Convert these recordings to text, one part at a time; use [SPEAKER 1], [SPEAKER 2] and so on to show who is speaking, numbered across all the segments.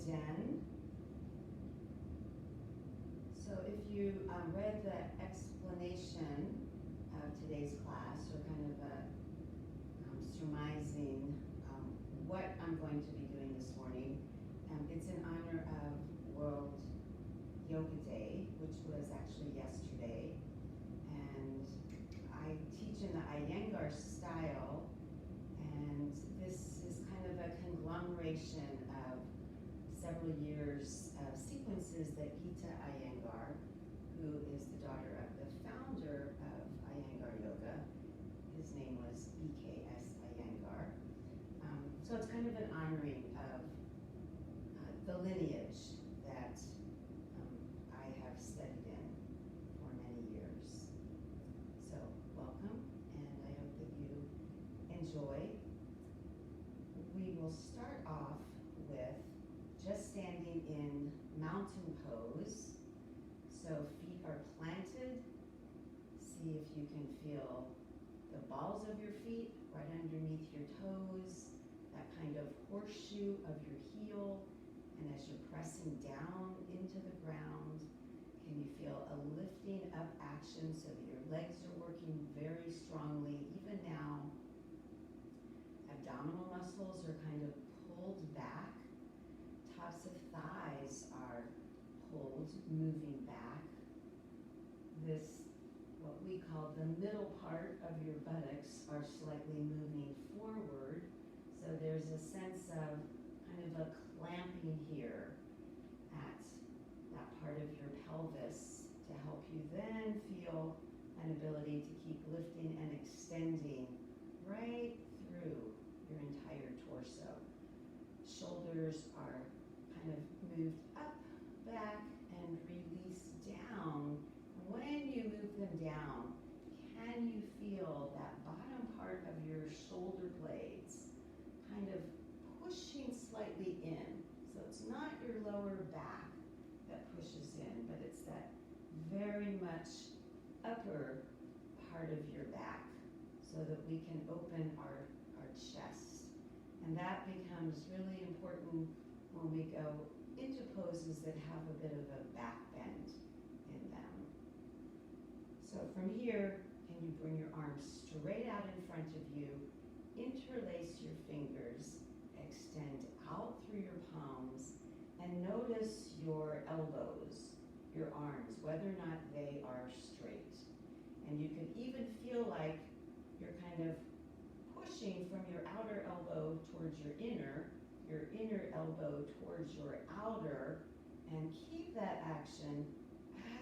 [SPEAKER 1] again. So if you read the explanation of today's class, or kind of surmising what I'm going to be doing this morning, it's in honor of World Yoga Day, which was actually yesterday. And I teach in the Iyengar style, and this is kind of a conglomeration of several years of sequences that Geeta Iyengar, who is the daughter of the founder of Iyengar Yoga, his name was E.K.S. Iyengar. So it's kind of an honoring of the lineage that I have studied in for many years. So welcome, and I hope that you enjoy. We will start off with just standing in mountain pose. So feet are planted. See if you can feel the balls of your feet right underneath your toes, that kind of horseshoe of your heel. And as you're pressing down into the ground, can you feel a lifting up action so that your legs are working very strongly? Even now, abdominal muscles are kind of pulled back. Tops of thighs are pulled, moving back. This, what we call the middle part of your buttocks, are slightly moving forward. So there's a sense of kind of a clamping here at that part of your pelvis to help you then feel an ability to keep lifting and extending right through your entire torso. Shoulders are kind of moved up, back, and release down. When you move them down, can you feel that bottom part of your shoulder blades kind of pushing slightly in? So it's not your lower back that pushes in, but it's that very much upper part of your back, so that we can open our chest. And that becomes really important when we go into poses that have a bit of a back bend in them. So from here, can you bring your arms straight out in front of you, interlace your fingers, extend out through your palms, and notice your elbows, your arms, whether or not they are straight. And you can even feel like you're kind of pushing from your outer elbow towards your inner elbow towards your outer, and keep that action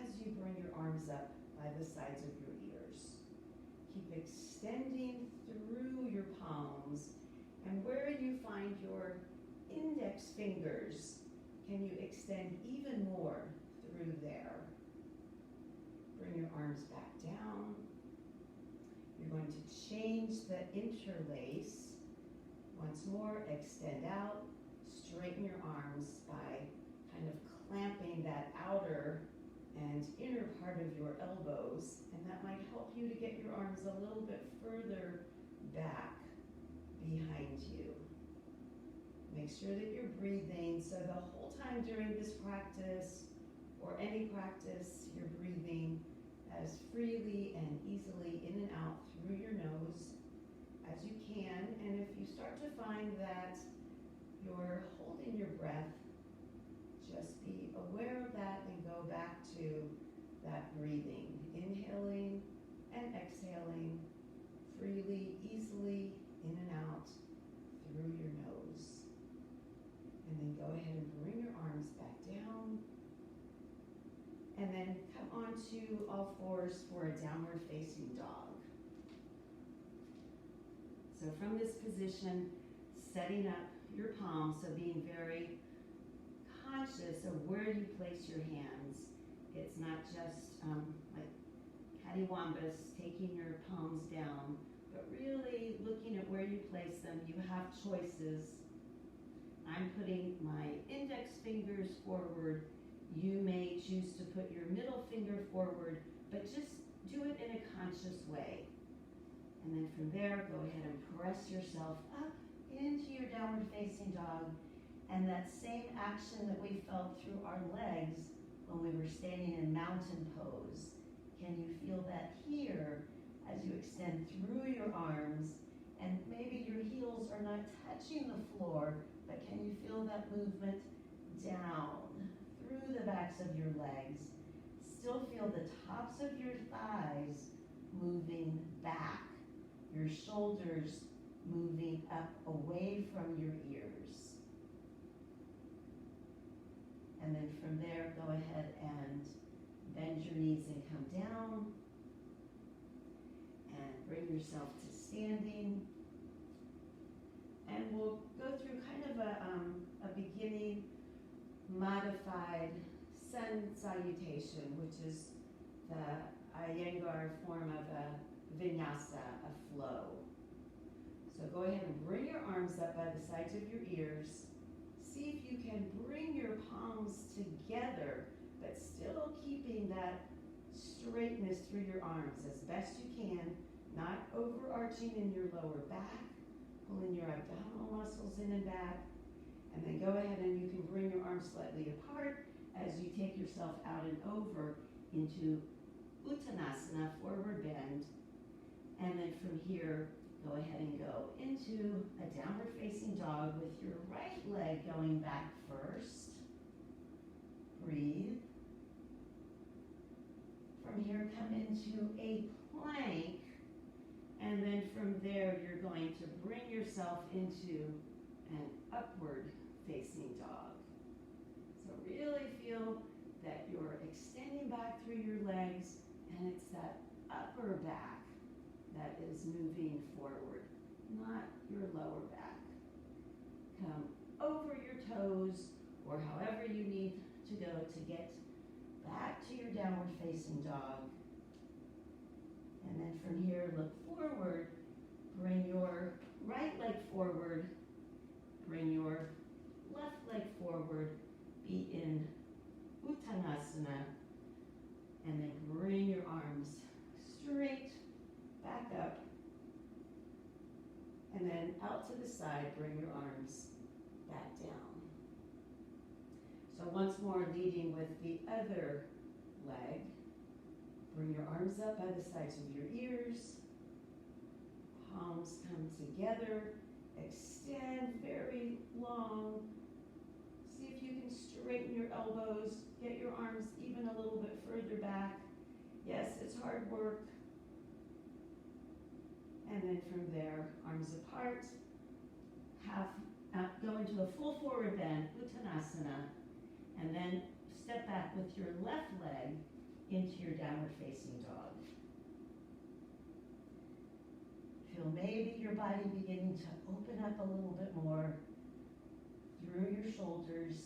[SPEAKER 1] as you bring your arms up by the sides of your ears. Keep extending through your palms, and where you find your index fingers, can you extend even more through there? Bring your arms back down. You're going to change the interlace. Once more, extend out, straighten your arms by kind of clamping that outer and inner part of your elbows, and that might help you to get your arms a little bit further back behind you. Make sure that you're breathing, so the whole time during this practice, or any practice, you're breathing as freely and easily in and out through your nose as you can. And if you start to find that you're holding your breath, just be aware of that and go back to that breathing, inhaling and exhaling freely, easily, in and out through your nose. And then go ahead and bring your arms back down, and then come onto all fours for a downward facing dog. So from this position, setting up your palms, so being very conscious of where you place your hands. It's not just like cattywampus, taking your palms down, but really looking at where you place them. You have choices. I'm putting my index fingers forward. You may choose to put your middle finger forward, but just do it in a conscious way. And then from there, go ahead and press yourself up into your downward facing dog. And that same action that we felt through our legs when we were standing in mountain pose, can you feel that here as you extend through your arms, and maybe your heels are not touching the floor, but can you feel that movement down through the backs of your legs? Still feel the tops of your thighs moving back, your shoulders moving up away from your ears. And then from there, go ahead and bend your knees and come down. And bring yourself to standing. And we'll go through kind of a beginning modified sun salutation, which is the Iyengar form of a vinyasa, a flow. So go ahead and bring your arms up by the sides of your ears. See if you can bring your palms together, but still keeping that straightness through your arms as best you can, not overarching in your lower back, pulling your abdominal muscles in and back. And then go ahead and you can bring your arms slightly apart as you take yourself out and over into Uttanasana, forward bend. And then from here, go ahead and go into a downward facing dog with your right leg going back first. Breathe. From here, come into a plank. And then from there, you're going to bring yourself into an upward facing dog. So really feel that you're extending back through your legs, and it's that upper back that is moving forward, not your lower back. Come over your toes, or however you need to go to get back to your downward facing dog. And then from here, look forward, bring your right leg forward, bring your left leg forward, be in Uttanasana, and then bring your arms straight back up, and then out to the side, bring your arms back down. So once more, leading with the other leg. Bring your arms up by the sides of your ears. Palms come together. Extend very long. See if you can straighten your elbows. Get your arms even a little bit further back. Yes, it's hard work. And then from there, arms apart. Go into a full forward bend, Uttanasana. And then step back with your left leg into your downward facing dog. Feel maybe your body beginning to open up a little bit more through your shoulders,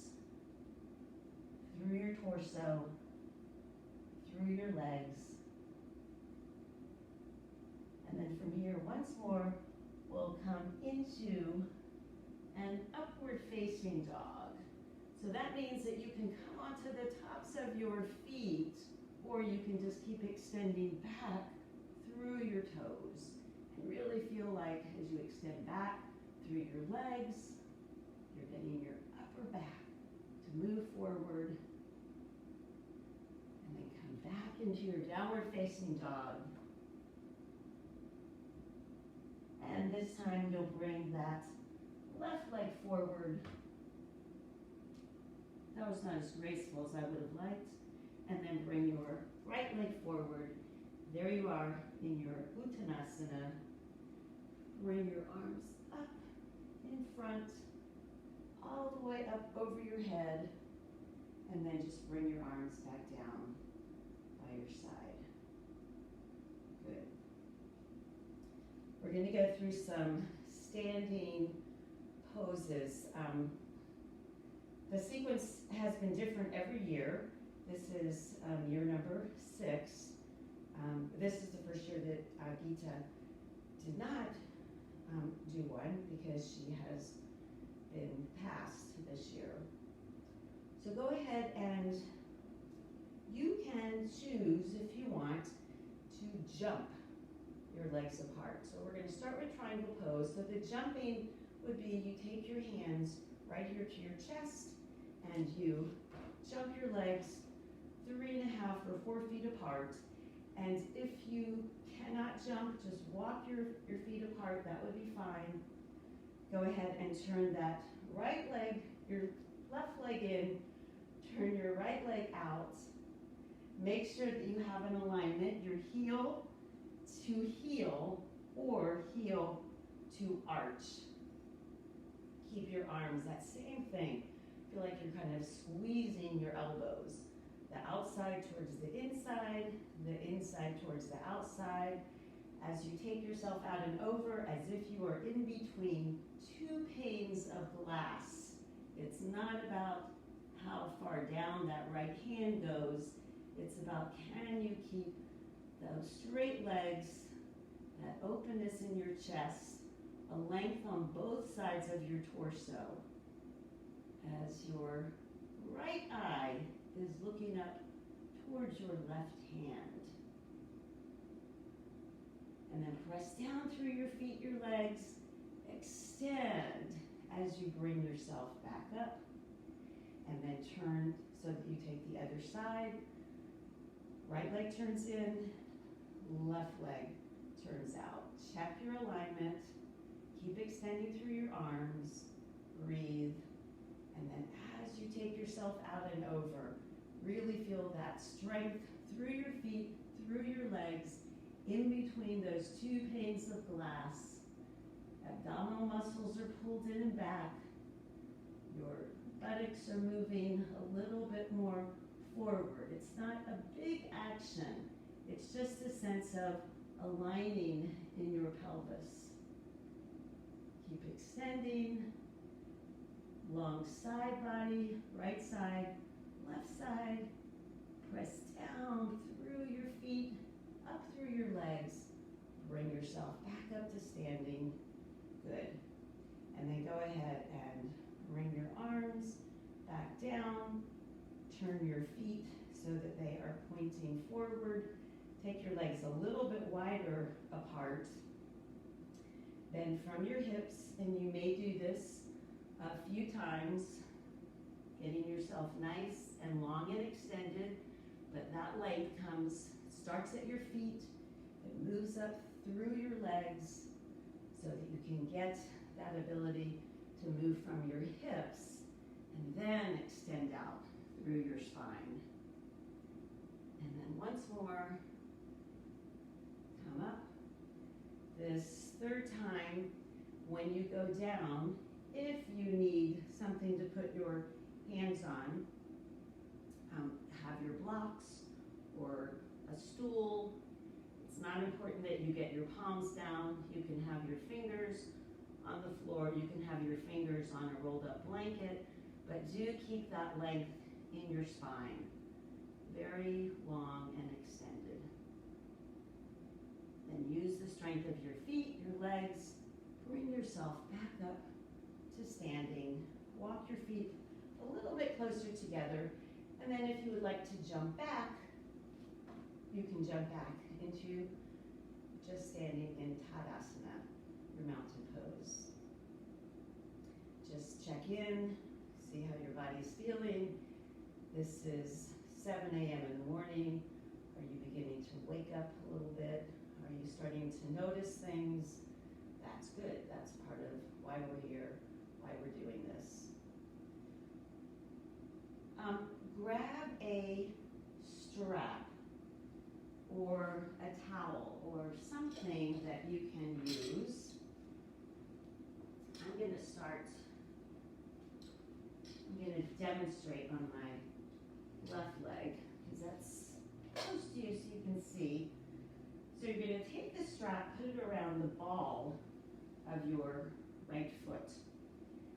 [SPEAKER 1] through your torso, through your legs. And then from here, once more, we'll come into an upward facing dog. So that means that you can come onto the tops of your feet, or you can just keep extending back through your toes. And really feel like as you extend back through your legs, you're getting your upper back to move forward. And then come back into your downward facing dog. And this time you'll bring that left leg forward. That was not as graceful as I would have liked. And then bring your right leg forward. There you are in your Uttanasana. Bring your arms up in front, all the way up over your head, and then just bring your arms back down by your side. Good. We're going to go through some standing poses. The sequence has been different every year. This is year number 6. This is the first year that Geeta did not do one because she has been passed this year. So go ahead and you can choose, if you want, to jump your legs apart. So we're going to start with triangle pose. So the jumping would be you take your hands right here to your chest, and you jump your legs 3.5 or 4 feet apart. And if you cannot jump, just walk your feet apart, that would be fine. Go ahead and turn that right leg, your left leg in, turn your right leg out. Make sure that you have an alignment, your heel to heel or heel to arch. Keep your arms, that same thing. Feel like you're kind of squeezing your elbows. The outside towards the inside towards the outside. As you take yourself out and over as if you are in between 2 panes of glass. It's not about how far down that right hand goes. It's about, can you keep those straight legs, that openness in your chest, a length on both sides of your torso as your right eye is looking up towards your left hand. And then press down through your feet, your legs, extend as you bring yourself back up. And then turn so that you take the other side. Right leg turns in, left leg turns out. Check your alignment. Keep extending through your arms. Breathe. And then as you take yourself out and over, really feel that strength through your feet, through your legs, in between those 2 panes of glass. Abdominal muscles are pulled in and back. Your buttocks are moving a little bit more forward. It's not a big action. It's just a sense of aligning in your pelvis. Keep extending. Long side body, right side, left side. Press down through your feet, up through your legs. Bring yourself back up to standing. Good. And then go ahead and bring your arms back down. Turn your feet so that they are pointing forward. Take your legs a little bit wider apart. Bend from your hips, and you may do this a few times, getting yourself nice and long and extended, but that length starts at your feet, it moves up through your legs so that you can get that ability to move from your hips and then extend out through your spine. And then once more, come up. This third time, when you go down, if you need something to put your hands on, have your blocks or a stool. It's not important that you get your palms down. You can have your fingers on the floor. You can have your fingers on a rolled up blanket, but do keep that length in your spine. Very long and extended. Then use the strength of your feet, your legs. Bring yourself back up to standing. Walk your feet a little bit closer together. And then if you would like to jump back, you can jump back into just standing in Dandasana, your mountain pose. Just check in, see how your body's feeling. This is 7 a.m. in the morning. Are you beginning to wake up a little bit? Are you starting to notice things? That's good. That's part of why we're here, why we're doing this. Grab a strap or a towel or something that you can use. I'm going to demonstrate on my left leg because that's close to you so you can see. So you're going to take the strap, put it around the ball of your right foot.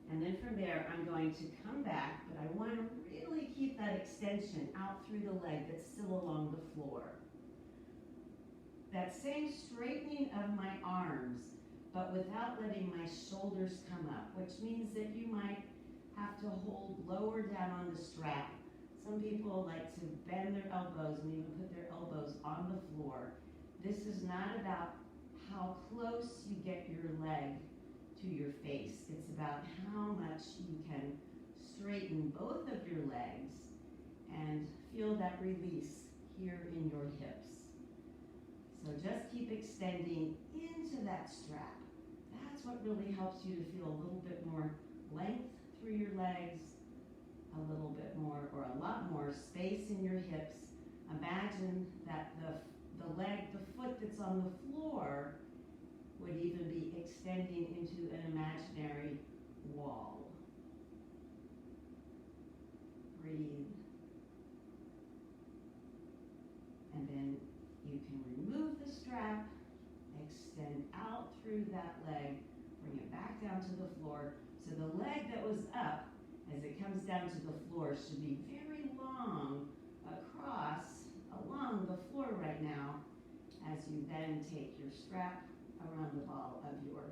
[SPEAKER 1] And then from there, I'm going to come back, but I want to really keep that extension out through the leg that's still along the floor. That same straightening of my arms, but without letting my shoulders come up, which means that you might have to hold lower down on the strap. Some people like to bend their elbows and even put their elbows on the floor. This is not about how close you get your leg to your face. It's about how much you can straighten both of your legs and feel that release here in your hips. So just keep extending into that strap. That's what really helps you to feel a little bit more length through your legs, a little bit more or a lot more space in your hips. Imagine that the foot that's on the floor would even be extending into an imaginary wall. Breathe. And then you can remove the strap, extend out through that leg, bring it back down to the floor. So the leg that was up, as it comes down to the floor, should be very long along the floor right now, as you then take your strap around the ball of your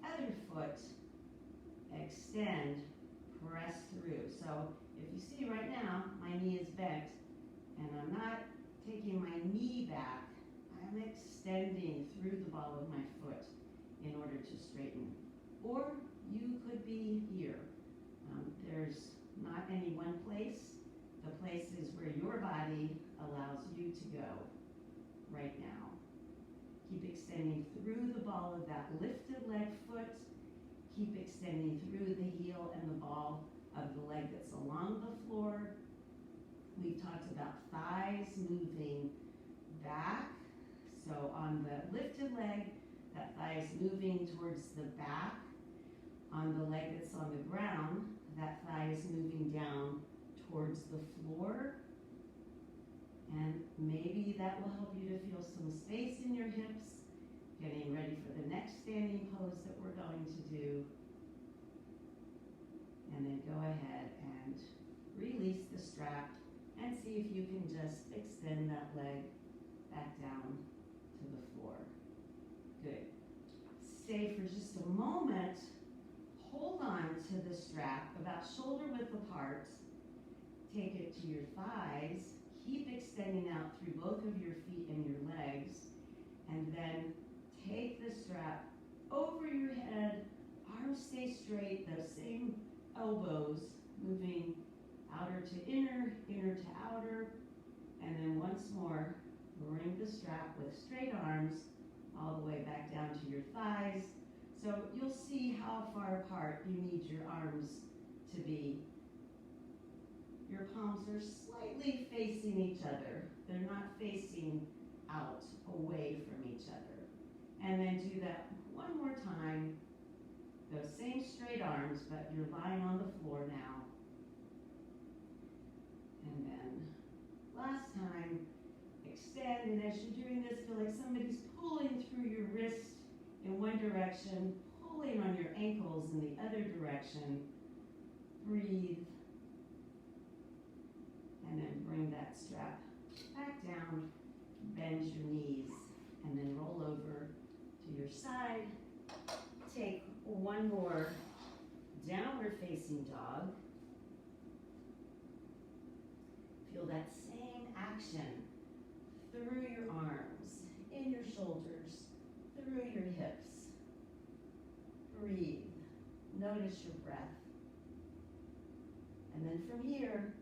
[SPEAKER 1] other foot, extend, press through. So if you see right now, my knee is bent, and I'm not taking my knee back, I'm extending through the ball of my foot in order to straighten. Or you could be here. There's not any one place. The place is where your body allows you to go right now. Keep extending through the ball of that lifted leg foot. Keep extending through the heel and the ball of the leg that's along the floor. We've talked about thighs moving back. So on the lifted leg, that thigh is moving towards the back. On the leg that's on the ground, that thigh is moving down towards the floor. And maybe that will help you to feel some space in your hips, getting ready for the next standing pose that we're going to do. And then go ahead and release the strap and see if you can just extend that leg back down to the floor. Good. Stay for just a moment. Hold on to the strap about shoulder width apart. Take it to your thighs. Keep extending out through both of your feet and your legs. And then take the strap over your head. Arms stay straight. Those same elbows moving outer to inner, inner to outer. And then once more, bring the strap with straight arms all the way back down to your thighs. So you'll see how far apart you need your arms to be. Your palms are slightly facing each other. They're not facing out, away from each other. And then do that one more time. Those same straight arms, but you're lying on the floor now. And then last time, extend, and as you're doing this, feel like somebody's pulling through your wrist in one direction, pulling on your ankles in the other direction. Breathe. And then bring that strap back down, bend your knees, and then roll over to your side. Take one more downward facing dog. Feel that same action through your arms, in your shoulders, through your hips. Breathe. Notice your breath. And then from here,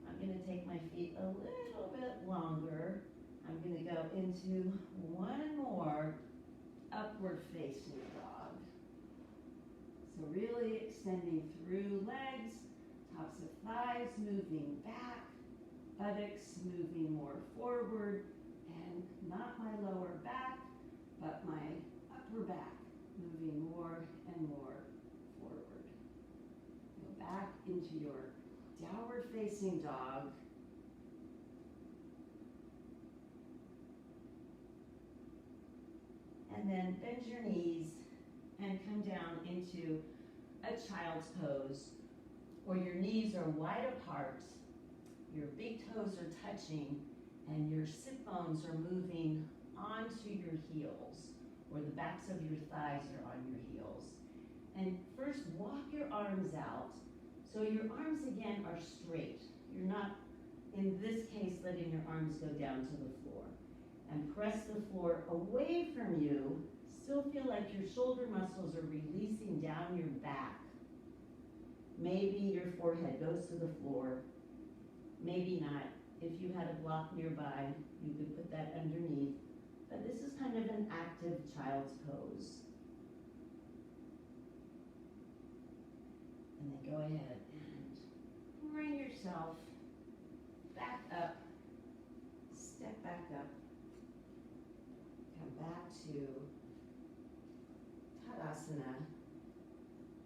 [SPEAKER 1] I'm going to take my feet a little bit longer. I'm going to go into one more upward facing dog. So really extending through legs, tops of thighs moving back, buttocks moving more forward, and not my lower back, but my upper back moving more and more forward. Go back into your downward facing dog. And then bend your knees and come down into a child's pose, where your knees are wide apart, your big toes are touching, and your sit bones are moving onto your heels, or the backs of your thighs are on your heels. And first, walk your arms out. So your arms again are straight. You're not, in this case, letting your arms go down to the floor. And press the floor away from you,
[SPEAKER 2] Still feel like your shoulder muscles are releasing down your back. Maybe your forehead goes to the floor. Maybe not. If you had a block nearby, you could put that underneath. But this is kind of an active child's pose. And then go ahead and bring yourself back up. Step back up. Come back to Tadasana,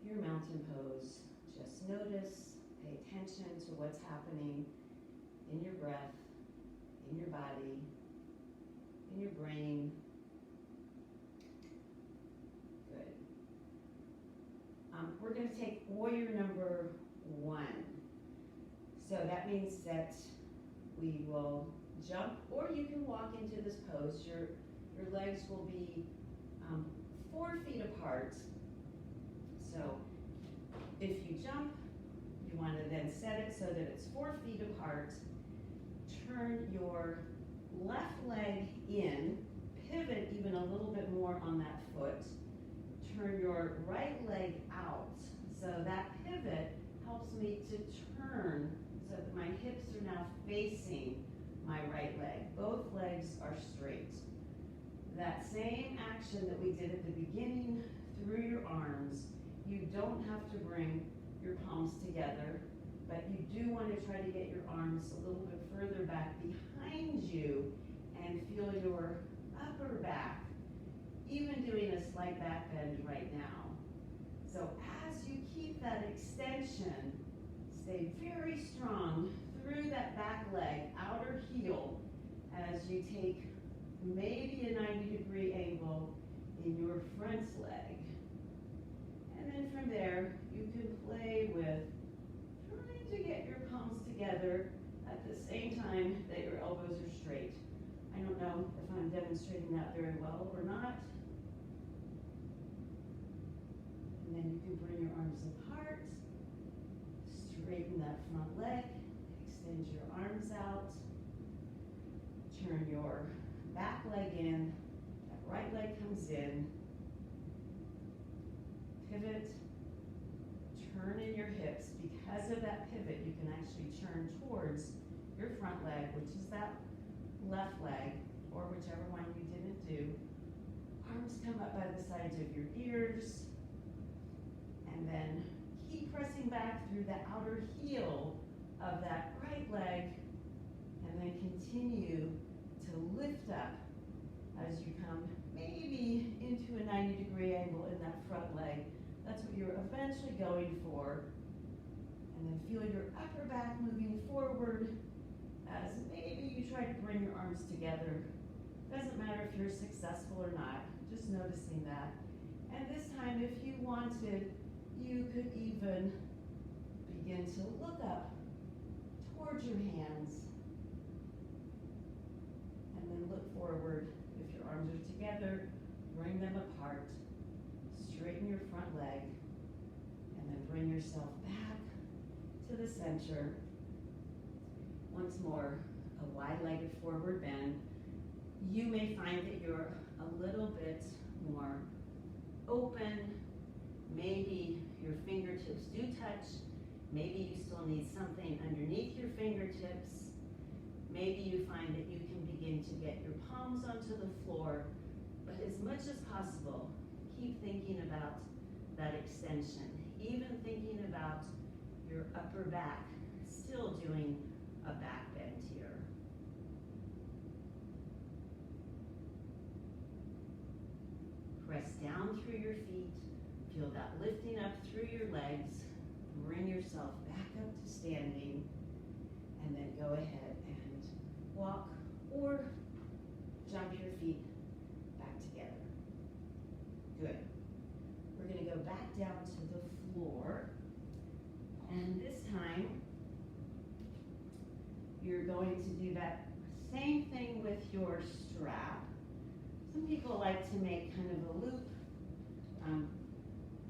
[SPEAKER 2] your mountain pose. Just notice, pay attention to what's happening in your breath, in your body, in your brain. Good. We're going to take warrior number 1. So that means that we will jump, or you can walk into this pose. Your legs will be 4 feet apart. So if you jump, you want to then set it so that it's 4 feet apart. Turn your left leg in, pivot even a little bit more on that foot. Turn your right leg out. So that pivot helps me to turn so that my hips are now facing my right leg. Both legs are straight. That same action that we did at the beginning through your arms, you don't have to bring your palms together, but you do want to try to get your arms a little bit further back behind you and feel your upper back, even doing a slight back bend right now. So as you keep that extension, stay very strong through that back leg, outer heel, as you take maybe a 90-degree angle in your front leg. And then from there, you can play with trying to get your palms together at the same time that your elbows are straight. I don't know if I'm demonstrating that very well or not. And then you can bring your arms apart, straighten that front leg, extend your arms out, turn your back leg in, that right leg comes in, pivot, turn in your hips. Because of that pivot, you can actually turn towards your front leg, which is that left leg, or whichever one you didn't do. Arms come up by the sides of your ears, and then keep pressing back through the outer heel of that right leg, and then continue to lift up as you come maybe into a 90-degree angle in that front leg. That's what you're eventually going for. And then feel your upper back moving forward as maybe you try to bring your arms together. Doesn't matter if you're successful or not, just noticing that. And this time, if you wanted, you could even begin to look up towards your hands and then look forward. If your arms are together, bring them apart. Straighten your front leg and then bring yourself back to the center. Once more, a wide-legged forward bend. You may find that you're a little bit more open. Maybe your fingertips do touch. Maybe you still need something underneath your fingertips. Maybe you find that you can begin to get your palms onto the floor, but as much as possible, keep thinking about that extension, even thinking about your upper back, still doing a back bend here. Press down through your feet, feel that lifting up through your legs, bring yourself back up to standing, and then go ahead and walk or jump your feet back together. Good. We're going to go back down to the floor, and this time you're going to do that same thing with your strap. Some people like to make kind of a loop.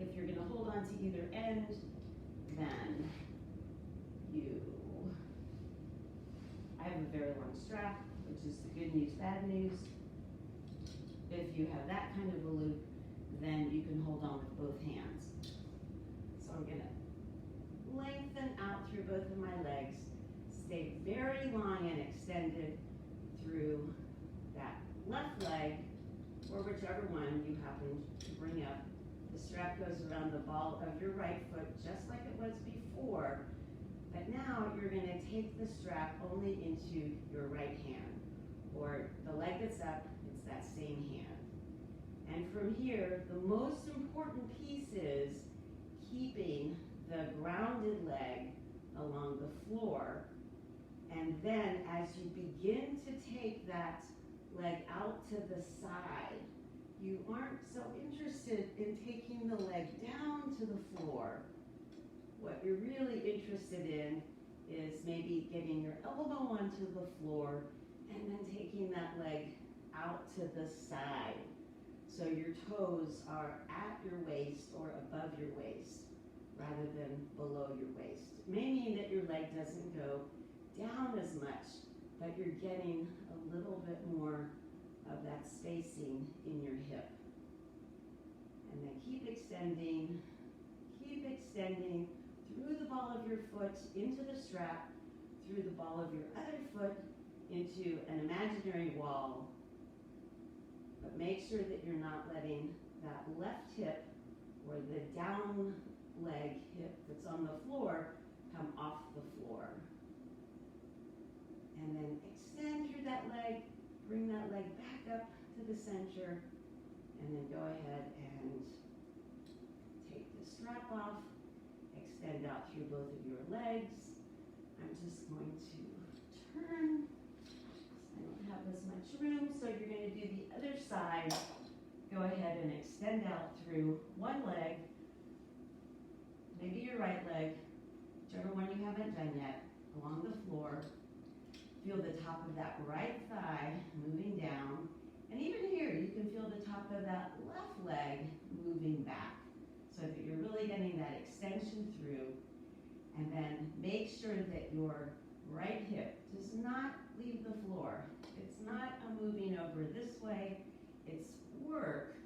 [SPEAKER 2] If you're going to hold on to either end, then I have a very long strap, which is the good news, bad news. If you have that kind of a loop, then you can hold on with both hands. So I'm gonna lengthen out through both of my legs, stay very long and extended through that left leg, or whichever one you happen to bring up. The strap goes around the ball of your right foot just like it was before, but now you're gonna take the strap only into your right hand, or the leg that's up, it's that same hand. And from here, the most important piece is keeping the grounded leg along the floor. And then as you begin to take that leg out to the side, you aren't so interested in taking the leg down to the floor. What you're really interested in is maybe getting your elbow onto the floor and then taking that leg out to the side. So your toes are at your waist or above your waist rather than below your waist. It may mean that your leg doesn't go down as much, but you're getting a little bit more of that spacing in your hip. And then keep extending through the ball of your foot into the strap, through the ball of your other foot into an imaginary wall. But make sure that you're not letting that left hip or the down leg hip that's on the floor come off the floor. And then extend through that leg, bring that leg back up to the center, and then go ahead and take the strap off, extend out through both of your legs. I'm just going to turn. I don't have as much room, so you're going to do the other side. Go ahead and extend out through one leg, maybe your right leg, whichever one you haven't done yet, along the floor. Feel the top of that right thigh moving down. And even here, you can feel the top of that left leg moving back so that you're really getting that extension through. And then make sure that your right hip does not leave the floor. It's not a moving over this way. It's work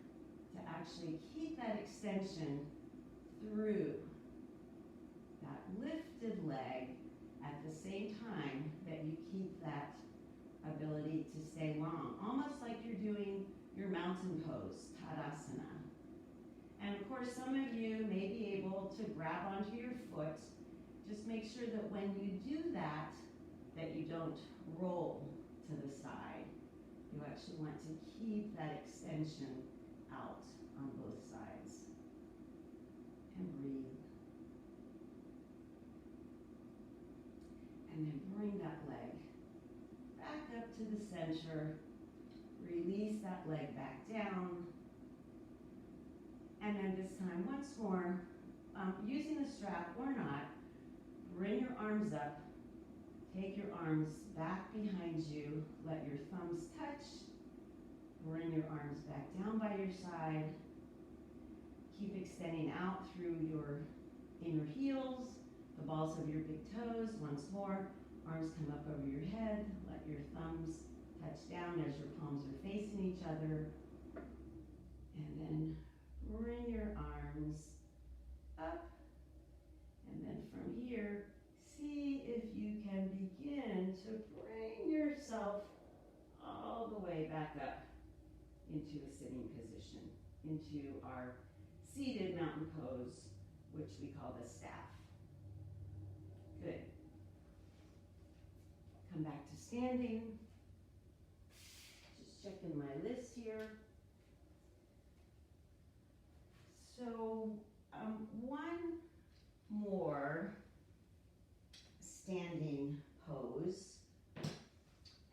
[SPEAKER 2] to actually keep that extension through that lifted leg at the same time that you keep that ability to stay long, almost like you're doing your mountain pose, Dandasana. And of course, some of you may be able to grab onto your foot. Just make sure that when you do that, that you don't roll to the side. You actually want to keep that extension out on both sides. And breathe. And then bring that leg back up to the center. Release that leg back down. And then this time, once more, using the strap or not, bring your arms up. Take your arms back behind you. Let your thumbs touch. Bring your arms back down by your side. Keep extending out through your inner heels, the balls of your big toes. Once more, arms come up over your head. Let your thumbs touch down as your palms are facing each other. And then bring your arms up. And then from here, see if you can begin to bring yourself all the way back up into a sitting position, into our seated mountain pose, which we call the staff. Good. Come back to standing. Just checking my list here. So one more standing pose.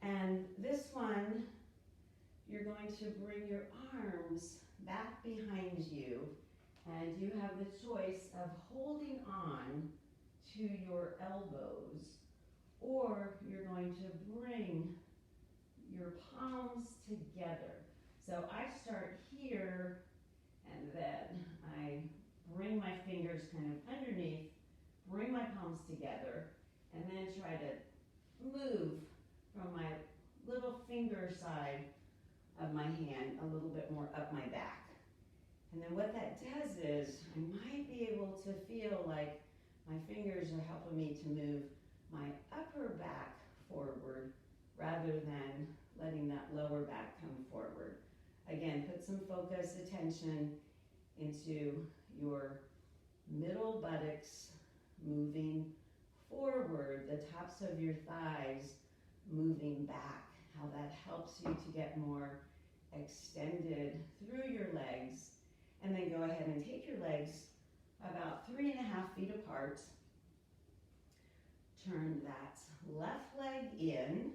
[SPEAKER 2] And this one, you're going to bring your arms back behind you, and you have the choice of holding on to your elbows, or you're going to bring your palms together. So I start here, and then I bring my fingers kind of underneath, bring my palms together, and then try to move from my little finger side of my hand a little bit more up my back. And then what that does is I might be able to feel like my fingers are helping me to move my upper back forward rather than letting that lower back come forward. Again, put some focus, attention into your middle buttocks moving forward, the tops of your thighs moving back, how that helps you to get more extended through your legs. And then go ahead and take your legs about 3.5 feet apart. Turn that left leg in,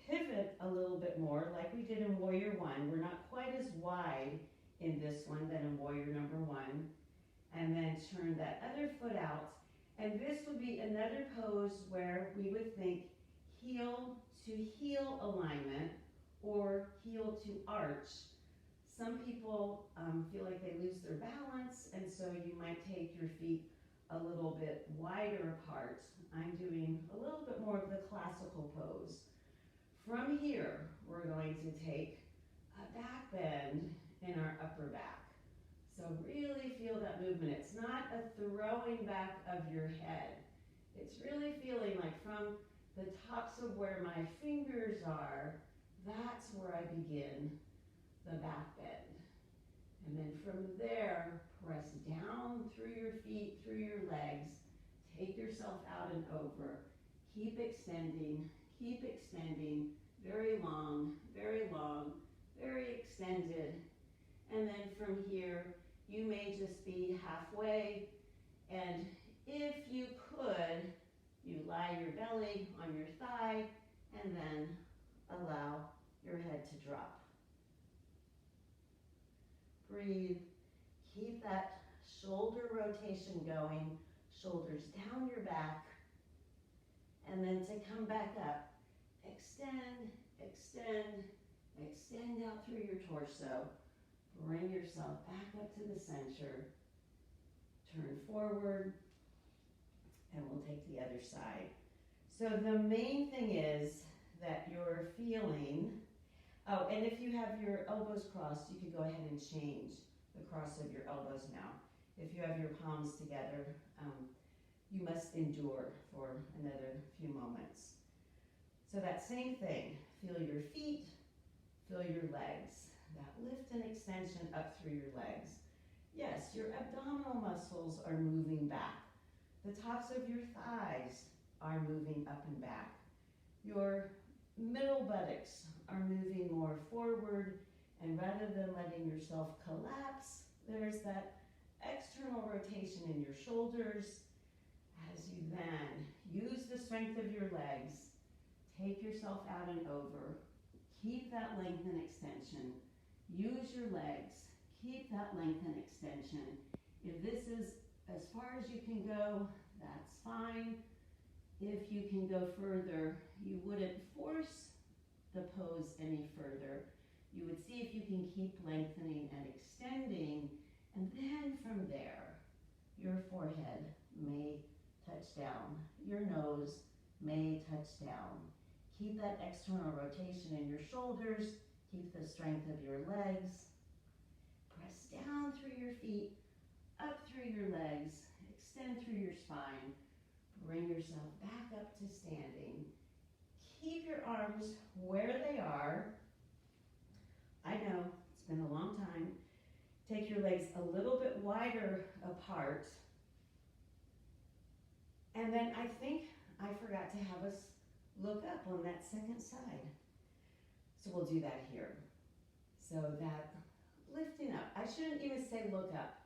[SPEAKER 2] pivot a little bit more like we did in Warrior One. We're not quite as wide in this one than in Warrior number one. And then turn that other foot out. And this would be another pose where we would think heel to heel alignment or heel to arch. Some people feel like they lose their balance, and so you might take your feet a little bit wider apart. I'm doing a little bit more of the classical pose. From here, we're going to take a back bend in our upper back. So really feel that movement. It's not a throwing back of your head. It's really feeling like from the tops of where my fingers are, that's where I begin the back bend. And then from there, press down through your feet, through your legs. Take yourself out and over. Keep extending, very long, very extended. And then from here, you may just be halfway. And if you could, you lie your belly on your thigh and then allow your head to drop. Breathe. Keep that shoulder rotation going. Shoulders down your back. And then to come back up, extend, extend, extend out through your torso. Bring yourself back up to the center. Turn forward. And we'll take the other side. So the main thing is that you're feeling, oh, and if you have your elbows crossed, you could go ahead and change the cross of your elbows now. If you have your palms together, you must endure for another few moments. So that same thing, feel your feet, feel your legs, that lift and extension up through your legs. Yes, your abdominal muscles are moving back. The tops of your thighs are moving up and back. Your middle buttocks are moving more forward, and rather than letting yourself collapse, there's that external rotation in your shoulders as you then use the strength of your legs, take yourself out and over, keep that length and extension, use your legs, keep that length and extension. If this is as far as you can go, that's fine. If you can go further, you wouldn't force the pose any further. You would see if you can keep lengthening and extending, and then from there, your forehead may touch down. Your nose may touch down. Keep that external rotation in your shoulders. Keep the strength of your legs. Press down through your feet, up through your legs, extend through your spine. Bring yourself back up to standing. Keep your arms where they are. I know, it's been a long time. Take your legs a little bit wider apart. And then I think I forgot to have us look up on that second side. So we'll do that here. So that lifting up, I shouldn't even say look up.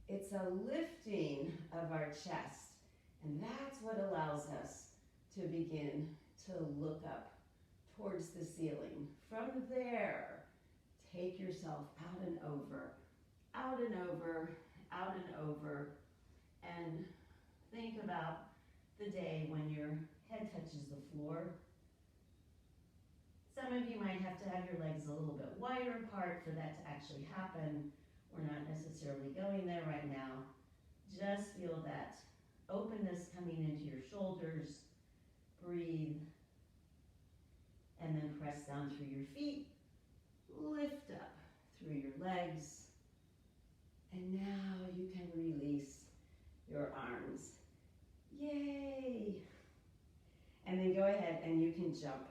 [SPEAKER 2] It's a lifting of our chest. And that's what allows us to begin to look up towards the ceiling. From there, take yourself out and over, out and over, out and over, and think about the day when your head touches the floor. Some of you might have to have your legs a little bit wider apart for that to actually happen. We're not necessarily going there right now. Just feel that openness coming into your shoulders. Breathe. And then press down through your feet. lift up through your legs. And now you can release your arms. Yay! And then go ahead and you can jump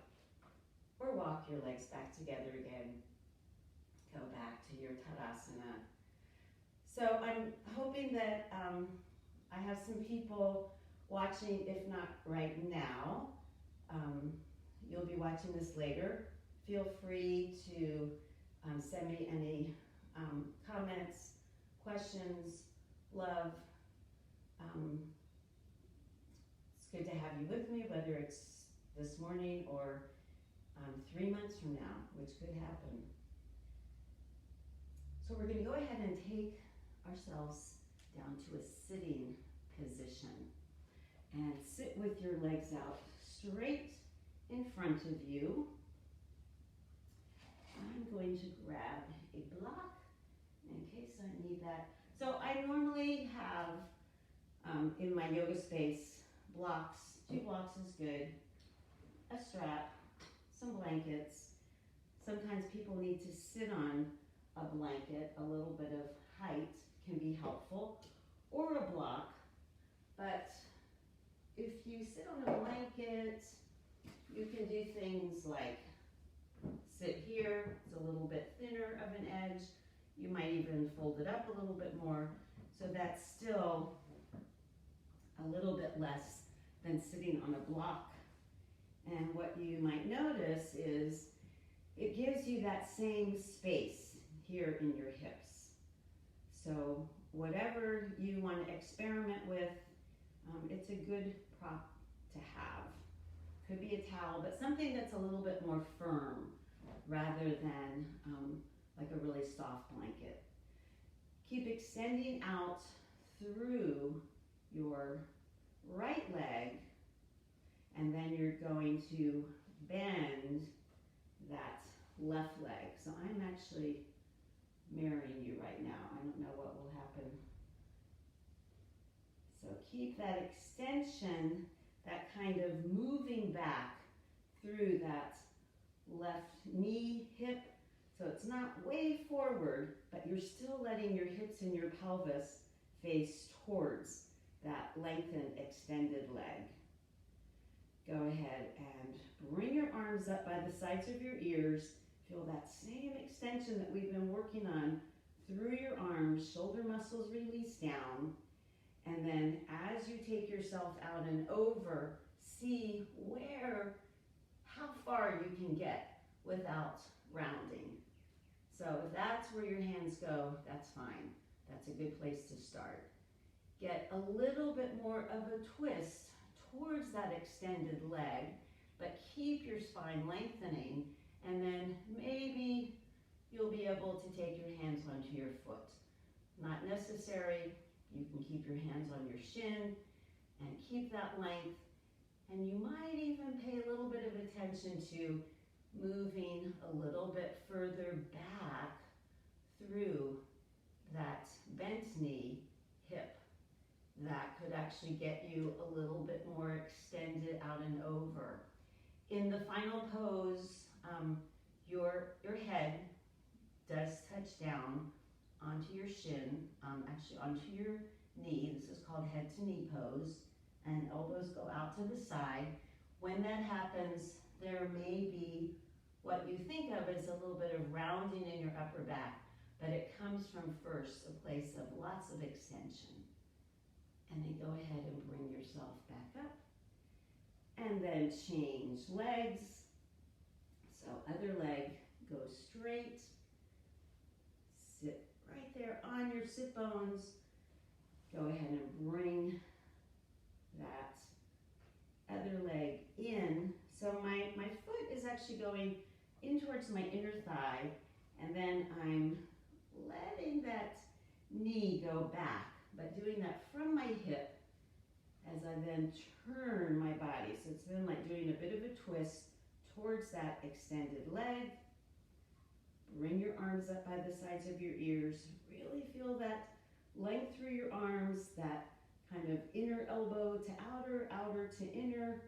[SPEAKER 2] or walk your legs back together again. Go back to your Tadasana. So I'm hoping that I have some people watching, if not right now. You'll be watching this later. Feel free to send me any comments, questions, love. It's good to have you with me, whether it's this morning or 3 months from now, which could happen. So we're going to go ahead and take ourselves down to a sitting position and sit with your legs out straight in front of you. I'm going to grab a block in case I need that. So I normally have in my yoga space blocks. 2 blocks is good. A strap, some blankets. Sometimes people need to sit on a blanket. A little bit of height can be helpful, or a block. But if you sit on a blanket, you can do things like sit here. It's a little bit thinner of an edge. You might even fold it up a little bit more, so that's still a little bit less than sitting on a block. And what you might notice is it gives you that same space here in your hips. So whatever you want to experiment with, it's a good prop to have. Could be a towel, but something that's a little bit more firm rather than like a really soft blanket. Keep extending out through your right leg, and then you're going to bend that left leg. So I'm actually mirroring you right now. I don't know what will happen. So keep that extension, that kind of moving back through that left knee, hip. So it's not way forward, but you're still letting your hips and your pelvis face towards that lengthened, extended leg. Go ahead and bring your arms up by the sides of your ears. Feel that same extension that we've been working on through your arms. Shoulder muscles release down. And then as you take yourself out and over, see how far you can get without rounding. So if that's where your hands go, that's fine. That's a good place to start. Get a little bit more of a twist towards that extended leg, but keep your spine lengthening, and then maybe you'll be able to take your hands onto your foot. Not necessary. You can keep your hands on your shin and keep that length, and you might even pay a little bit of attention to moving a little bit further back through that bent knee, hip. That could actually get you a little bit more extended out and over. In the final pose, your head does touch down onto your shin, actually onto your knee. This is called head to knee pose, and elbows go out to the side. When that happens, there may be what you think of as a little bit of rounding in your upper back, but it comes from first a place of lots of extension. And then go ahead and bring yourself back up. And then change legs. So other leg goes straight. Sit right there on your sit bones. Go ahead and bring that other leg in. So my foot is actually going in towards my inner thigh, and then I'm letting that knee go back, but doing that from my hip as I then turn my body. So it's been like doing a bit of a twist towards that extended leg. Bring your arms up by the sides of your ears. Really feel that length through your arms, that kind of inner elbow to outer, outer to inner.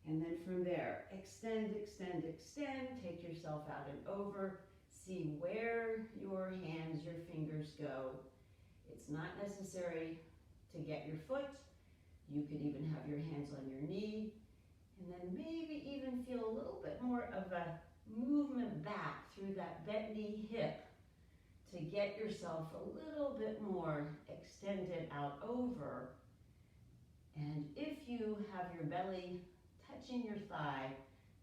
[SPEAKER 2] And then from there, extend, extend, extend. Take yourself out and over. See where your hands, your fingers go. It's not necessary to get your foot. You could even have your hands on your knee, and then maybe even feel a little bit more of a movement back through that bent knee hip to get yourself a little bit more extended out over. And if you have your belly touching your thigh,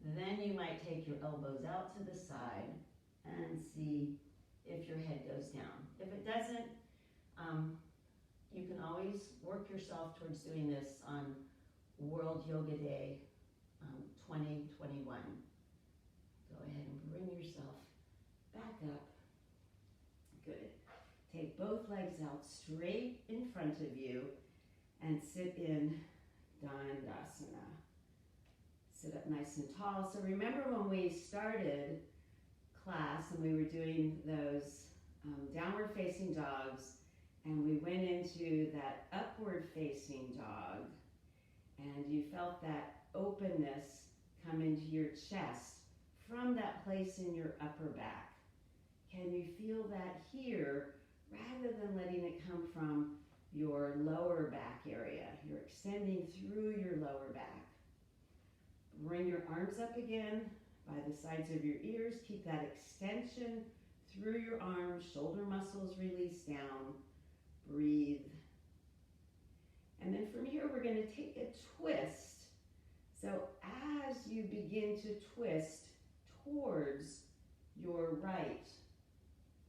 [SPEAKER 2] then you might take your elbows out to the side and see if your head goes down. If it doesn't, you can always work yourself towards doing this on World Yoga Day 2021. Go ahead and bring yourself back up. Good. Take both legs out straight in front of you and sit in Dandasana. Sit up nice and tall. So remember when we started class and we were doing those downward facing dogs, and we went into that upward facing dog, and you felt that openness come into your chest from that place in your upper back. Can you feel that here rather than letting it come from your lower back area? You're extending through your lower back. Bring your arms up again by the sides of your ears. Keep that extension through your arms. Shoulder muscles release down. Breathe. And then from here, we're going to take a twist. So as you begin to twist towards your right,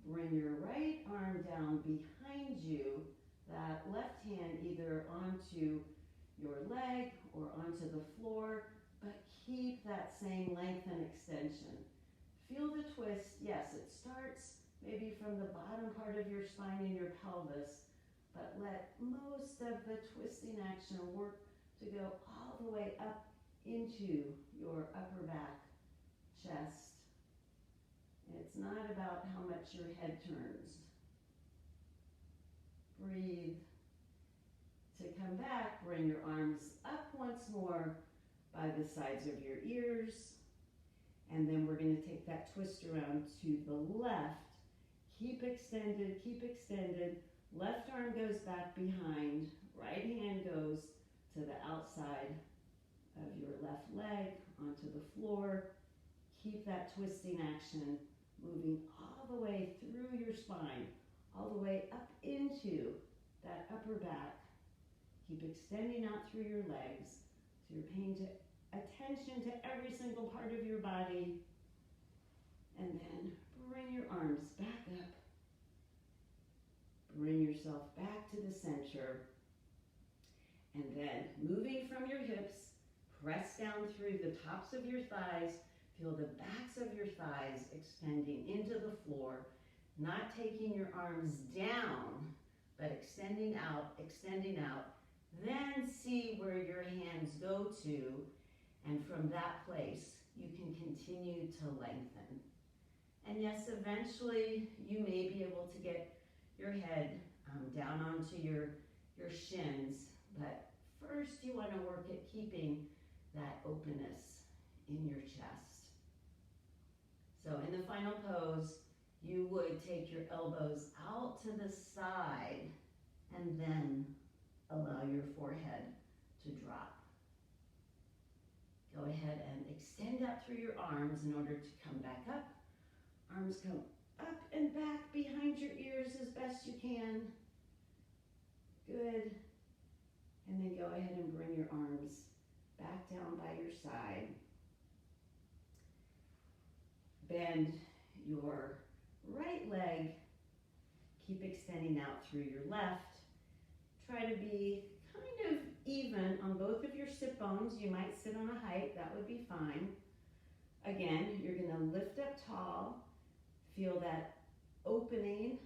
[SPEAKER 2] bring your right arm down behind you, that left hand either onto your leg or onto the floor, but keep that same length and extension. Feel the twist. Yes, it starts maybe from the bottom part of your spine and your pelvis, but let most of the twisting action work to go all the way up into your upper back, chest. It's not about how much your head turns. Breathe. To come back, bring your arms up once more by the sides of your ears. And then we're going to take that twist around to the left. Keep extended, keep extended. Left arm goes back behind. Right hand goes to the outside of your left leg onto the floor. Keep that twisting action moving all the way through your spine, all the way up into that upper back. Keep extending out through your legs so you're paying attention to every single part of your body. And then bring your arms back up. Bring yourself back to the center. And then moving from your hips, press down through the tops of your thighs. Feel the backs of your thighs extending into the floor, not taking your arms down, but extending out, extending out. Then see where your hands go to, and from that place, you can continue to lengthen. And yes, eventually you may be able to get your head down onto your shins, but first you want to work at keeping that openness in your chest. So in the final pose, you would take your elbows out to the side and then allow your forehead to drop. Go ahead and extend out through your arms in order to come back up. Arms come up and back behind your ears as best you can. Good. And then go ahead and bring your arms back down by your side. Bend your right leg. Keep extending out through your left. Try to be kind of even on both of your sit bones. You might sit on a height, that would be fine. Again, you're going to lift up tall. Feel that opening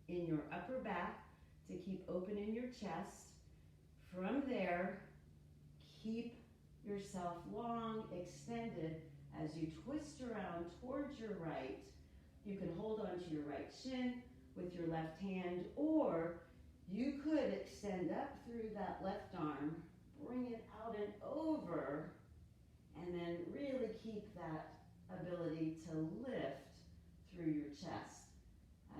[SPEAKER 2] in your upper back to keep open in your chest. From there, keep yourself long, extended as you twist around towards your right. You can hold onto your right shin with your left hand, or you could extend up through that left arm, bring it out and over, and then really keep that ability to lift through your chest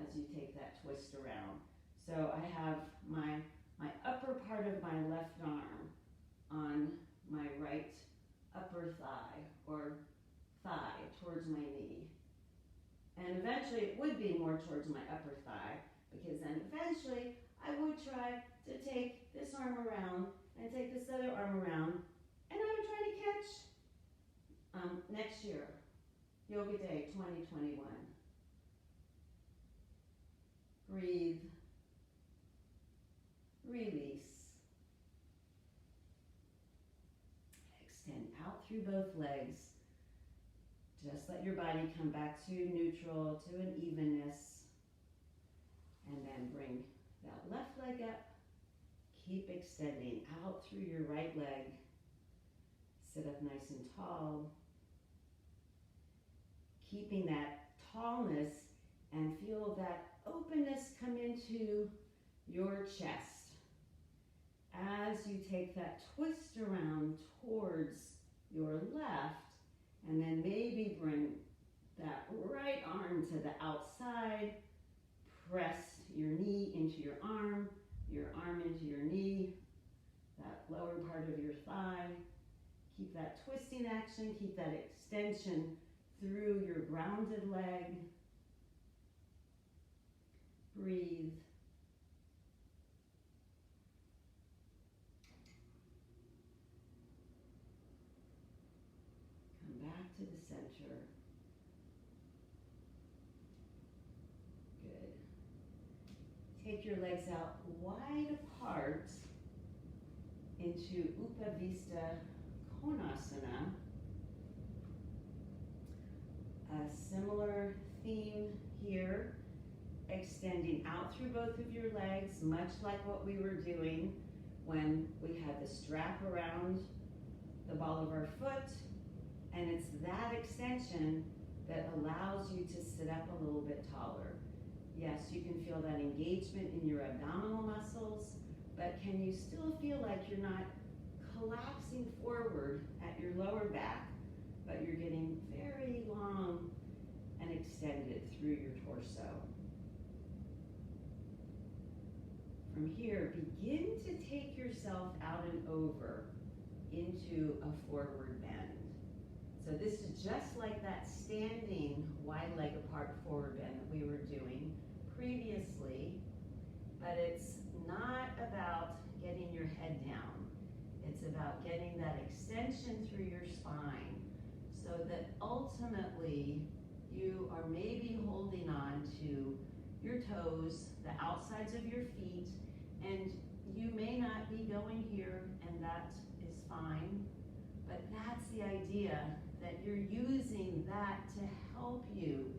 [SPEAKER 2] as you take that twist around. So I have my upper part of my left arm on my right upper thigh or thigh towards my knee. And eventually it would be more towards my upper thigh, because then eventually I would try to take this arm around and take this other arm around, and I would try to catch next year, Yoga Day 2021. Breathe, release, extend out through both legs. Just let your body come back to neutral, to an evenness, and then bring that left leg up. Keep extending out through your right leg. Sit up nice and tall. Keeping that tallness and feel that openness come into your chest as you take that twist around towards your left, and then maybe bring that right arm to the outside. Press your knee into your arm into your knee, that lower part of your thigh. Keep that twisting action, keep that extension through your grounded leg. Breathe. Come back to the center. Good. Take your legs out wide apart into Upavista Konasana. A similar theme here, extending out through both of your legs, much like what we were doing when we had the strap around the ball of our foot. And it's that extension that allows you to sit up a little bit taller. Yes, you can feel that engagement in your abdominal muscles, but can you still feel like you're not collapsing forward at your lower back, but you're getting very long and extended through your torso. From here, begin to take yourself out and over into a forward bend. So this is just like that standing wide leg apart forward bend that we were doing previously, but it's not about getting your head down. It's about getting that extension through your spine so that ultimately you are maybe holding on to your toes, the outsides of your feet, and you may not be going here, and that is fine, but that's the idea, that you're using that to help you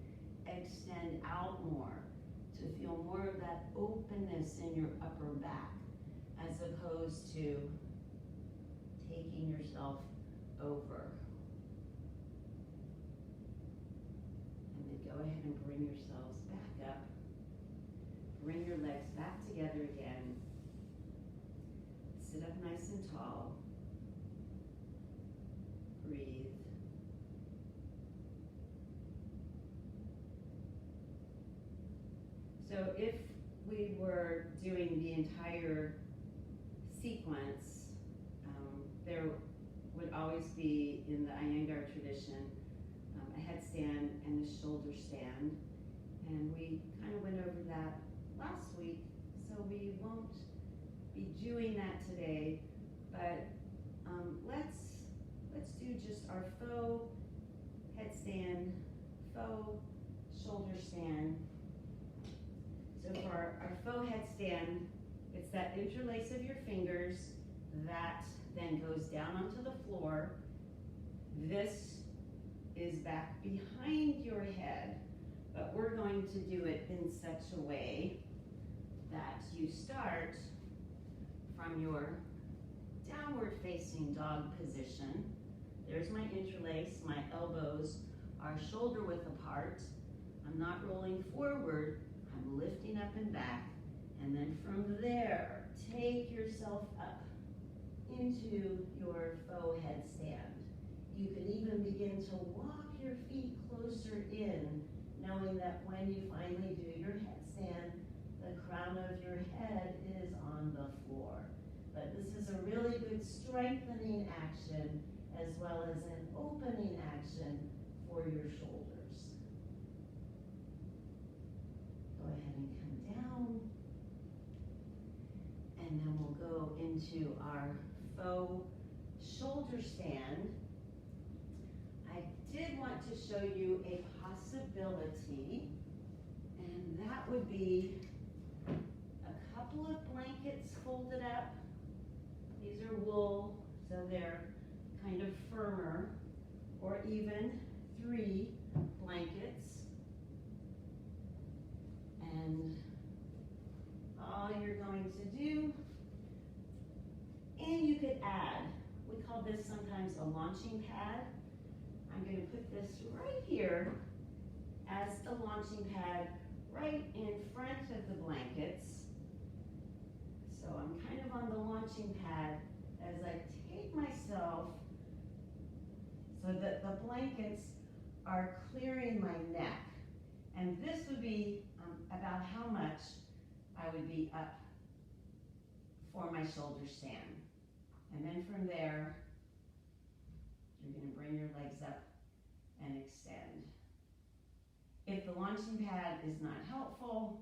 [SPEAKER 2] extend out more, to feel more of that openness in your upper back, as opposed to taking yourself over. And then go ahead and bring yourselves back up. Bring your legs back together again. Sit up nice and tall. Breathe. So if we were doing the entire sequence, there would always be, in the Iyengar tradition, a headstand and a shoulder stand. And we kind of went over that last week, so we won't be doing that today, but let's do just our faux headstand, faux shoulder stand. So for our faux headstand, it's that interlace of your fingers that then goes down onto the floor. This is back behind your head, but we're going to do it in such a way that you start from your downward facing dog position. There's my interlace, my elbows are shoulder width apart. I'm not rolling forward, I'm lifting up and back. And then from there, take yourself up into your faux headstand. You can even begin to walk your feet closer in, knowing that when you finally do your headstand, the crown of your head is on the floor. But this is a really good strengthening action as well as an opening action for your shoulders. Go ahead and come down. And then we'll go into our faux shoulder stand. I did want to show you a possibility, and that would be a couple of blankets folded up. These are wool, so they're kind of firmer, or even 3 blankets. And all you're going to do, and you could add, we call this sometimes a launching pad. I'm going to put this right here as a launching pad right in front of the blankets. So I'm kind of on the launching pad as I take myself so that the blankets are clearing my neck. And this would be about how much I would be up for my shoulder stand. And then from there, you're going to bring your legs up and extend. If the launching pad is not helpful,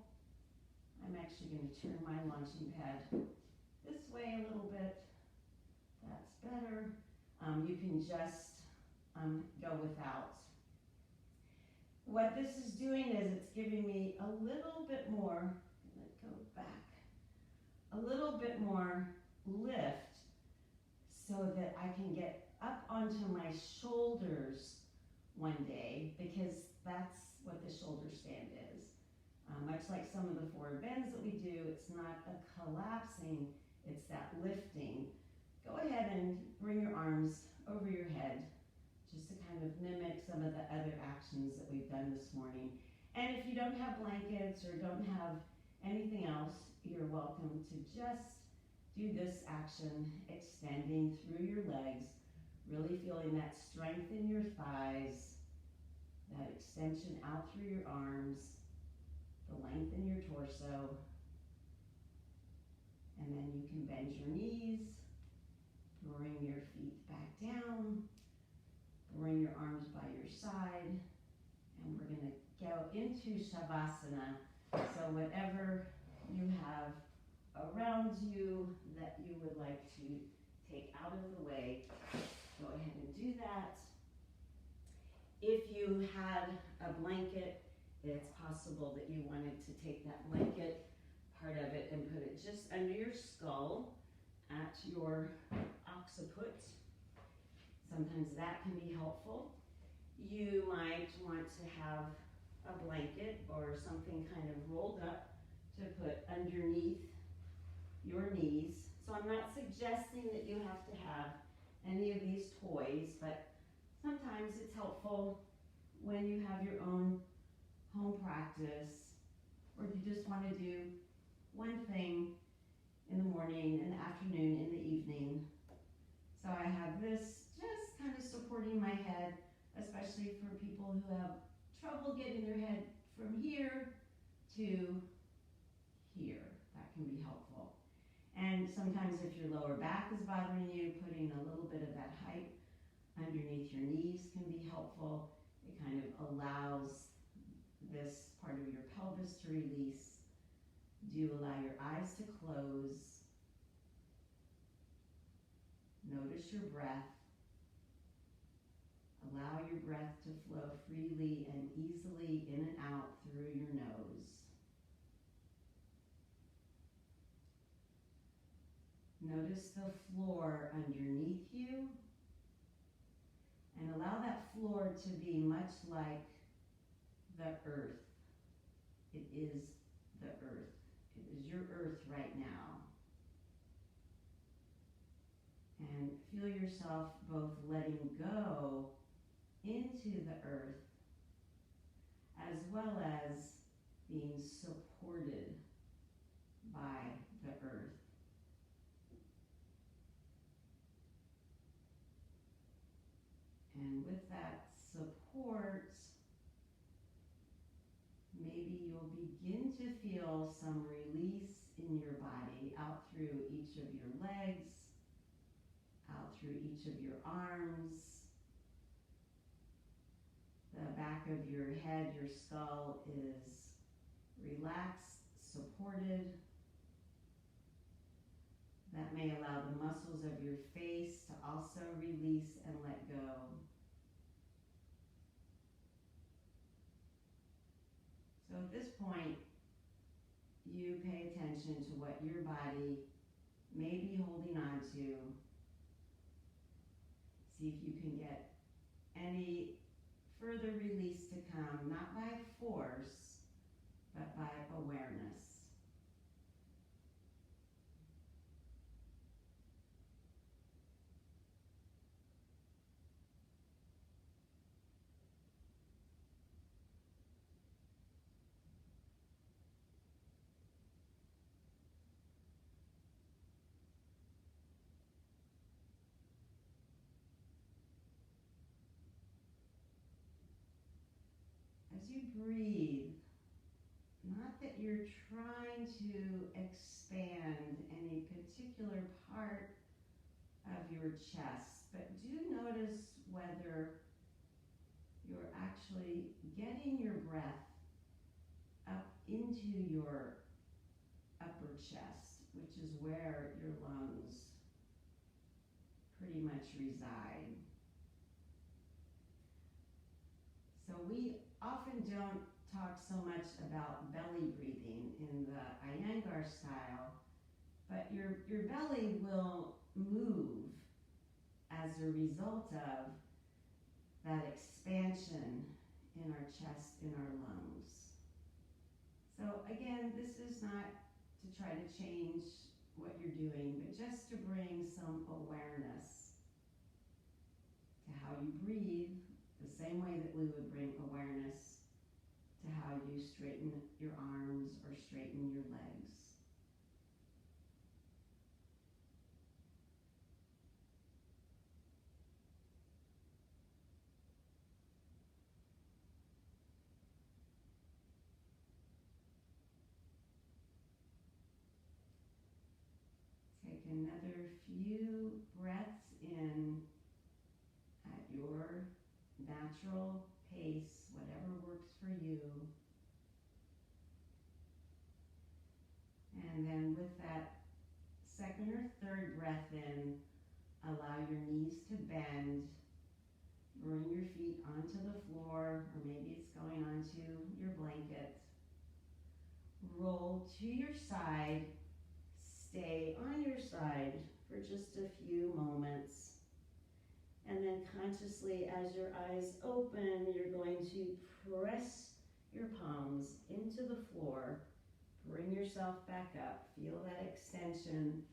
[SPEAKER 2] I'm actually going to turn my launching pad this way a little bit. That's better. You can just go without. What this is doing is it's giving me a little bit more, let's go back, a little bit more lift so that I can get up onto my shoulders one day, because that's what the shoulder stand is. Much like some of the forward bends that we do, it's not a collapsing, it's that lifting. Go ahead and bring your arms over your head, just to kind of mimic some of the other actions that we've done this morning. And if you don't have blankets or don't have anything else, you're welcome to just do this action, extending through your legs, really feeling that strength in your thighs, that extension out through your arms, the length in your torso. And then you can bend your knees, bring your feet back down, bring your arms by your side, and we're going to go into Savasana. So whatever you have around you that you would like to take out of the way, go ahead and do that. If you had a blanket, it's possible that you wanted to take that blanket, part of it, and put it just under your skull at your occiput. Sometimes that can be helpful. You might want to have a blanket or something kind of rolled up to put underneath your knees. So I'm not suggesting that you have to have any of these toys, but sometimes it's helpful when you have your own home practice, or you just want to do one thing in the morning, in the afternoon, in the evening. So I have this just kind of supporting my head, especially for people who have trouble getting their head from here to here. That can be helpful. And sometimes if your lower back is bothering you, putting a little bit of that height underneath your knees can be helpful. It kind of allows this part of your pelvis to release. Do allow your eyes to close. Notice your breath. Allow your breath to flow freely and easily in and out through your nose. Notice the floor underneath you, and allow that floor to be much like the earth. It is the earth. It is your earth right now. And feel yourself both letting go into the earth as well as being supported by the earth. And with that support, begin to feel some release in your body out through each of your legs, out through each of your arms. The back of your head, your skull is relaxed, supported. That may allow the muscles of your face to also release and let go. So at this point, you pay attention to what your body may be holding on to. See if you can get any further release to come, not by force, but by awareness. As you breathe, not that you're trying to expand any particular part of your chest, but do notice whether you're actually getting your breath up into your upper chest, which is where your lungs pretty much reside. So we often don't talk so much about belly breathing in the Iyengar style, but your belly will move as a result of that expansion in our chest, in our lungs. So again, this is not to try to change what you're doing, but just to bring some awareness to how you breathe, the same way that we would bring awareness to how you straighten your arms or straighten your legs. Take another few breaths in at your natural pace, whatever works for you. And then with that second or third breath in, allow your knees to bend. Bring your feet onto the floor, or maybe it's going onto your blanket. Roll to your side. Stay on your side for just a few moments. And then consciously, as your eyes open, you're going to press your palms into the floor. Bring yourself back up. Feel that extension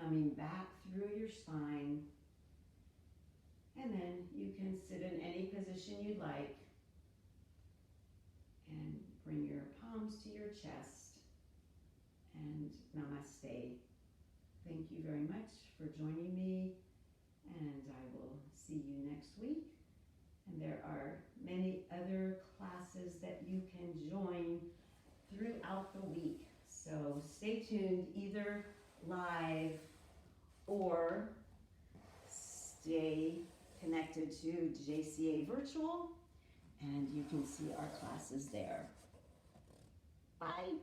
[SPEAKER 2] coming back through your spine. And then you can sit in any position you'd like. And bring your palms to your chest. And namaste. Thank you very much for joining me. And I will see you next week. And there are many other classes that you can join throughout the week. So stay tuned, either live or stay connected to JCA Virtual, and you can see our classes there. Bye.